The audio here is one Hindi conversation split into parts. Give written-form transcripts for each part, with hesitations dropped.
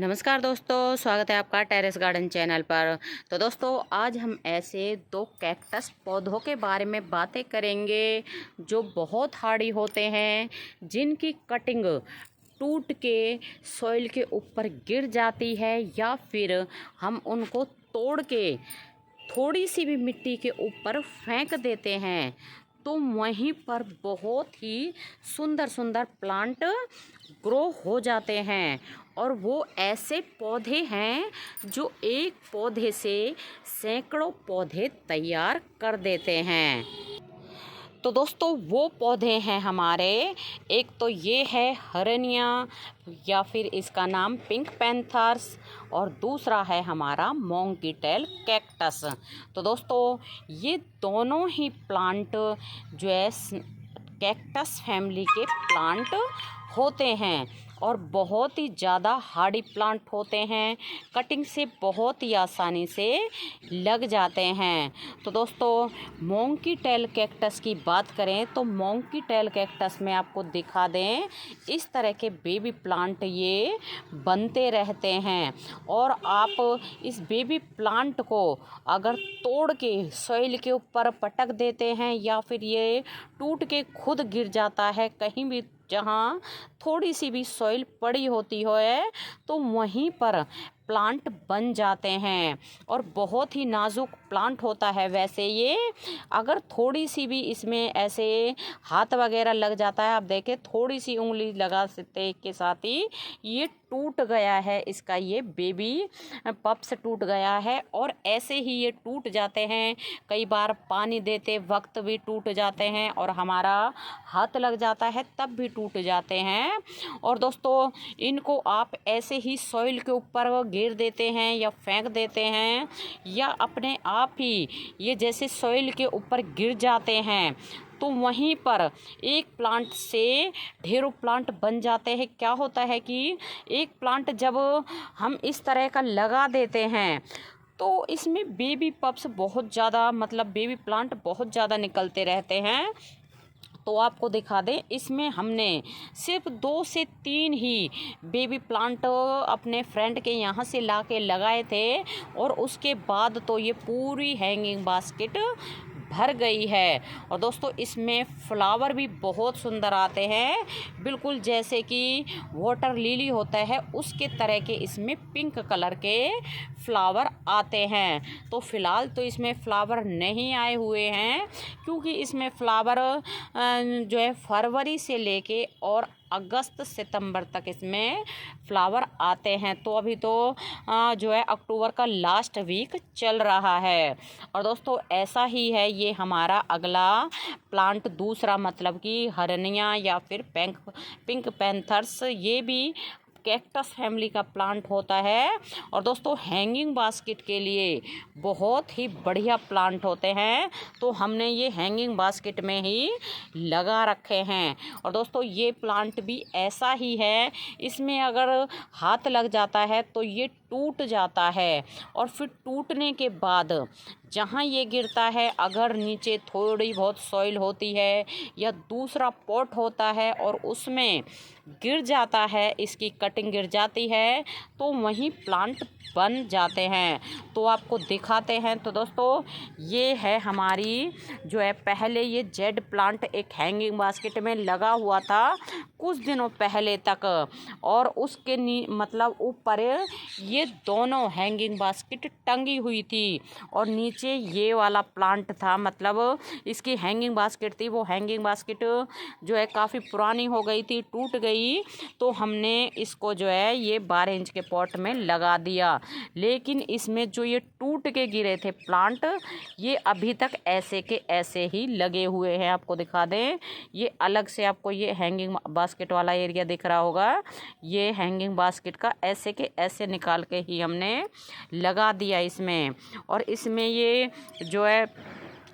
नमस्कार दोस्तों, स्वागत है आपका टेरेस गार्डन चैनल पर। तो दोस्तों, आज हम ऐसे दो कैक्टस पौधों के बारे में बातें करेंगे जो बहुत हार्डी होते हैं, जिनकी कटिंग टूट के सॉइल के ऊपर गिर जाती है या फिर हम उनको तोड़ के थोड़ी सी भी मिट्टी के ऊपर फेंक देते हैं तो वहीं पर बहुत ही सुंदर सुंदर प्लांट ग्रो हो जाते हैं। और वो ऐसे पौधे हैं जो एक पौधे से सैकड़ों पौधे तैयार कर देते हैं। तो दोस्तों, वो पौधे हैं हमारे, एक तो ये है हरनिया या फिर इसका नाम पिंक पैंथर्स, और दूसरा है हमारा मोंकी टेल कैक्टस। तो दोस्तों, ये दोनों ही प्लांट जो है कैक्टस फैमिली के प्लांट होते हैं और बहुत ही ज़्यादा हार्डी प्लांट होते हैं, कटिंग से बहुत ही आसानी से लग जाते हैं। तो दोस्तों, मोंकी टेल कैक्टस की बात करें तो मोंकी टेल कैक्टस में आपको दिखा दें, इस तरह के बेबी प्लांट ये बनते रहते हैं। और आप इस बेबी प्लांट को अगर तोड़ के सॉइल के ऊपर पटक देते हैं या फिर ये टूट के खुद गिर जाता है कहीं भी जहाँ थोड़ी सी भी सॉइल पड़ी होती है, तो वहीं पर प्लांट बन जाते हैं और बहुत ही नाजुक प्लांट होता है। वैसे ये अगर थोड़ी सी भी इसमें ऐसे हाथ वगैरह लग जाता है, आप देखें थोड़ी सी उंगली लगा सकते के साथ ही ये टूट गया है, इसका ये बेबी पप्स टूट गया है। और ऐसे ही ये टूट जाते हैं, कई बार पानी देते वक्त भी टूट जाते हैं और हमारा हाथ लग जाता है तब भी टूट जाते हैं। और दोस्तों, इनको आप ऐसे ही सॉइल के ऊपर गिर देते हैं या फेंक देते हैं या अपने आप ही ये जैसे सॉइल के ऊपर गिर जाते हैं तो वहीं पर एक प्लांट से ढेरों प्लांट बन जाते हैं। क्या होता है कि एक प्लांट जब हम इस तरह का लगा देते हैं तो इसमें बेबी पप्स बहुत ज़्यादा बेबी प्लांट बहुत ज़्यादा निकलते रहते हैं। तो आपको दिखा दें, इसमें हमने सिर्फ 2 से 3 ही बेबी प्लांट अपने फ्रेंड के यहाँ से ला के लगाए थे और उसके बाद तो ये पूरी हैंगिंग बास्केट भर गई है। और दोस्तों, इसमें फ्लावर भी बहुत सुंदर आते हैं, बिल्कुल जैसे कि वाटर लिली होता है उसके तरह के इसमें पिंक कलर के फ्लावर आते हैं। तो फ़िलहाल तो इसमें फ्लावर नहीं आए हुए हैं क्योंकि इसमें फ्लावर जो है फरवरी से लेके और अगस्त सितंबर तक इसमें फ्लावर आते हैं। तो अभी तो जो है अक्टूबर का लास्ट वीक चल रहा है। और दोस्तों, ऐसा ही है ये हमारा अगला प्लांट, दूसरा कि हरनिया या फिर पिंक पैंथर्स, ये भी कैक्टस फैमिली का प्लांट होता है। और दोस्तों, हैंगिंग बास्केट के लिए बहुत ही बढ़िया प्लांट होते हैं, तो हमने ये हैंगिंग बास्केट में ही लगा रखे हैं। और दोस्तों, ये प्लांट भी ऐसा ही है, इसमें अगर हाथ लग जाता है तो ये टूट जाता है और फिर टूटने के बाद जहाँ ये गिरता है, अगर नीचे थोड़ी बहुत सॉइल होती है या दूसरा पॉट होता है और उसमें गिर जाता है, इसकी कटिंग गिर जाती है, तो वहीं प्लांट बन जाते हैं। तो आपको दिखाते हैं। तो दोस्तों, ये है हमारी जो है पहले ये जेड प्लांट एक हैंगिंग बास्केट में लगा हुआ था कुछ दिनों पहले तक, और उसके ऊपर ये दोनों हैंगिंग बास्केट टंगी हुई थी और नीचे ये वाला प्लांट था, इसकी हैंगिंग बास्केट थी। वो हैंगिंग बास्केट जो है काफ़ी पुरानी हो गई थी, टूट गई, तो हमने इसको जो है ये 12 इंच के पॉट में लगा दिया। लेकिन इसमें जो ये टूट के गिरे थे प्लांट, ये अभी तक ऐसे के ऐसे ही लगे हुए हैं। आपको दिखा दें, ये अलग से आपको ये हैंगिंग बास्केट वाला एरिया दिख रहा होगा, ये हैंगिंग बास्केट का ऐसे के ऐसे निकाल के ही हमने लगा दिया इसमें। और इसमें ये जो है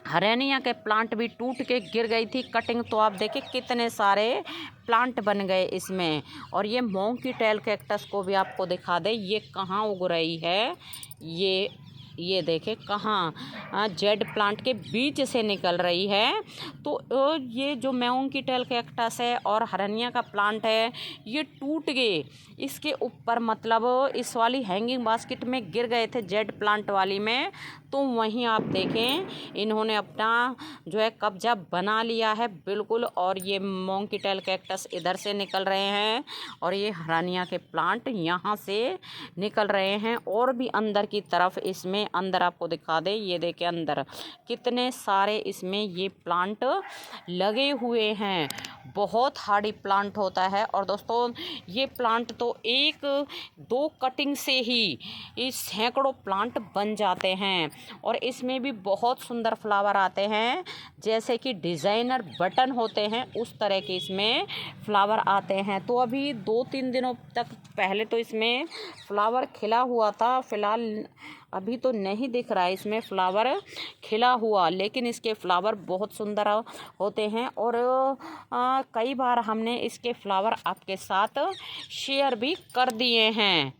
हरेनिया के प्लांट भी टूट के गिर गई थी कटिंग, तो आप देखिए कितने सारे प्लांट बन गए इसमें। और ये मोंकी टेल कैक्टस को भी आपको दिखा दे, ये कहाँ उग रही है, ये ये देखे कहाँ जेड प्लांट के बीच से निकल रही है। तो ये जो मोंकीटेल कैक्टस है और हरनिया का प्लांट है ये टूट गए, इसके ऊपर मतलब इस वाली हैंगिंग बास्केट में गिर गए थे जेड प्लांट वाली में। तो वहीं आप देखें इन्होंने अपना जो है कब्जा बना लिया है बिल्कुल। और ये मोंकीटेल कैक्टस इधर से निकल रहे हैं और ये हरानिया के प्लांट यहाँ से निकल रहे हैं। और भी अंदर की तरफ इसमें अंदर आपको दिखा दे, ये देखे अंदर कितने सारे इसमें ये प्लांट लगे हुए हैं। बहुत हार्डी प्लांट होता है। और दोस्तों ये प्लांट तो एक दो कटिंग से ही इस सैकड़ों प्लांट बन जाते हैं। और इसमें भी बहुत सुंदर फ्लावर आते हैं, जैसे कि डिज़ाइनर बटन होते हैं उस तरह के इसमें फ्लावर आते हैं। तो अभी 2-3 दिनों तक पहले तो इसमें फ्लावर खिला हुआ था, फिलहाल अभी तो नहीं दिख रहा है इसमें फ्लावर खिला हुआ, लेकिन इसके फ्लावर बहुत सुंदर होते हैं। और कई बार हमने इसके फ्लावर आपके साथ शेयर भी कर दिए हैं।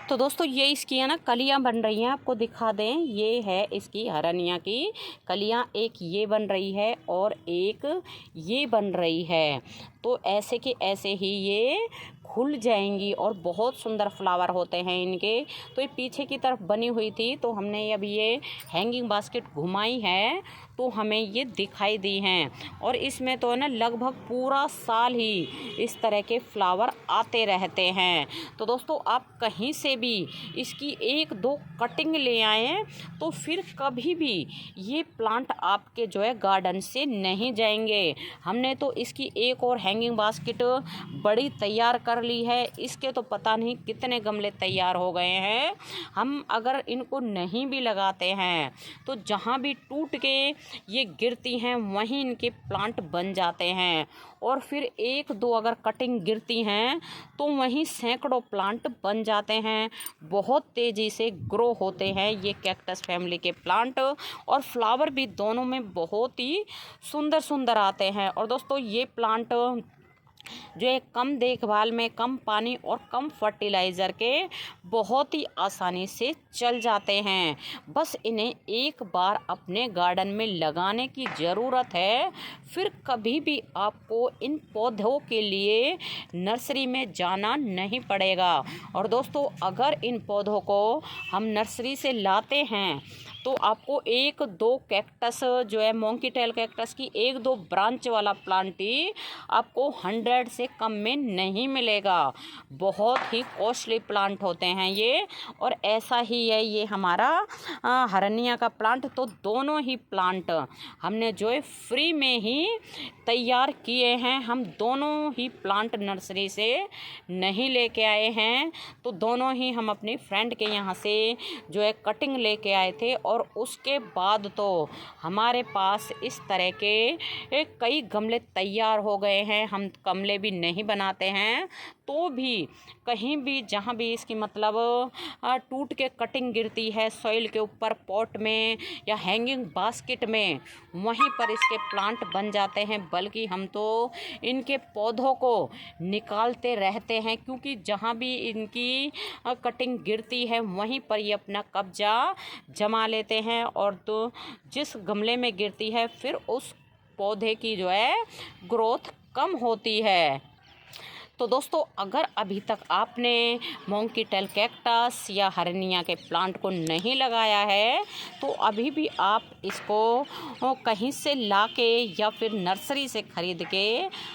तो दोस्तों ये इसकी है ना कलियां बन रही हैं, आपको दिखा दें। ये है इसकी हरनिया की कलियां, एक ये बन रही है और एक ये बन रही है। तो ऐसे के ऐसे ही ये खुल जाएंगी और बहुत सुंदर फ्लावर होते हैं इनके। तो ये पीछे की तरफ बनी हुई थी, तो हमने अभी ये हैंगिंग बास्केट घुमाई है तो हमें ये दिखाई दी हैं। और इसमें तो है ना लगभग पूरा साल ही इस तरह के फ्लावर आते रहते हैं। तो दोस्तों आप कहीं से भी इसकी 1-2 कटिंग ले आएँ तो फिर कभी भी ये प्लांट आपके जो है गार्डन से नहीं जाएंगे। हमने तो इसकी एक और हैंगिंग बास्केट बड़ी तैयार कर ली है। इसके तो पता नहीं कितने गमले तैयार हो गए हैं। हम अगर इनको नहीं भी लगाते हैं तो जहाँ भी टूट के ये गिरती हैं वहीं इनके प्लांट बन जाते हैं। और फिर 1-2 अगर कटिंग गिरती हैं तो वहीं सैकड़ों प्लांट बन जाते हैं। बहुत तेज़ी से ग्रो होते हैं ये कैक्टस फैमिली के प्लांट। और फ्लावर भी दोनों में बहुत ही सुंदर सुंदर आते हैं। और दोस्तों ये प्लांट जो है कम देखभाल में, कम पानी और कम फर्टिलाइज़र के बहुत ही आसानी से चल जाते हैं। बस इन्हें एक बार अपने गार्डन में लगाने की ज़रूरत है, फिर कभी भी आपको इन पौधों के लिए नर्सरी में जाना नहीं पड़ेगा। और दोस्तों अगर इन पौधों को हम नर्सरी से लाते हैं तो आपको 1-2 कैक्टस जो है मोंकीटेल कैक्टस की 1-2 ब्रांच वाला प्लांट ही आपको 100 से कम में नहीं मिलेगा। बहुत ही कॉस्टली प्लांट होते हैं ये। और ऐसा ही है ये हमारा हरनिया का प्लांट। तो दोनों ही प्लांट हमने जो है फ्री में ही तैयार किए हैं। हम दोनों ही प्लांट नर्सरी से नहीं लेके आए हैं। तो दोनों ही हम अपनी फ्रेंड के यहाँ से जो है कटिंग लेके आए थे। और उसके बाद तो हमारे पास इस तरह के कई गमले तैयार हो गए हैं। हम गमले भी नहीं बनाते हैं तो भी कहीं भी जहाँ भी इसकी मतलब टूट के कटिंग गिरती है सॉइल के ऊपर, पॉट में या हैंगिंग बास्केट में, वहीं पर इसके प्लांट बन जाते हैं। बल्कि हम तो इनके पौधों को निकालते रहते हैं, क्योंकि जहाँ भी इनकी कटिंग गिरती है वहीं पर ये अपना कब्जा जमा लेते हैं। और तो जिस गमले में गिरती है फिर उस पौधे की जो है ग्रोथ कम होती है। तो दोस्तों अगर अभी तक आपने मोंकीटेल कैक्टस या हरनिया के प्लांट को नहीं लगाया है तो अभी भी आप इसको कहीं से लाके या फिर नर्सरी से ख़रीद के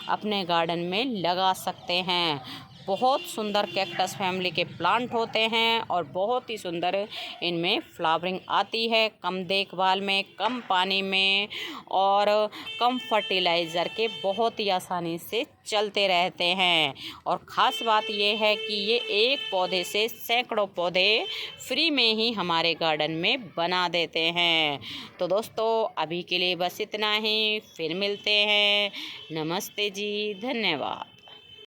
अपने गार्डन में लगा सकते हैं। बहुत सुंदर कैक्टस फैमिली के प्लांट होते हैं और बहुत ही सुंदर इनमें फ्लावरिंग आती है, कम देखभाल में, कम पानी में और कम फर्टिलाइज़र के बहुत ही आसानी से चलते रहते हैं। और ख़ास बात यह है कि ये एक पौधे से सैकड़ों पौधे फ्री में ही हमारे गार्डन में बना देते हैं। तो दोस्तों अभी के लिए बस इतना ही, फिर मिलते हैं। नमस्ते जी, धन्यवाद।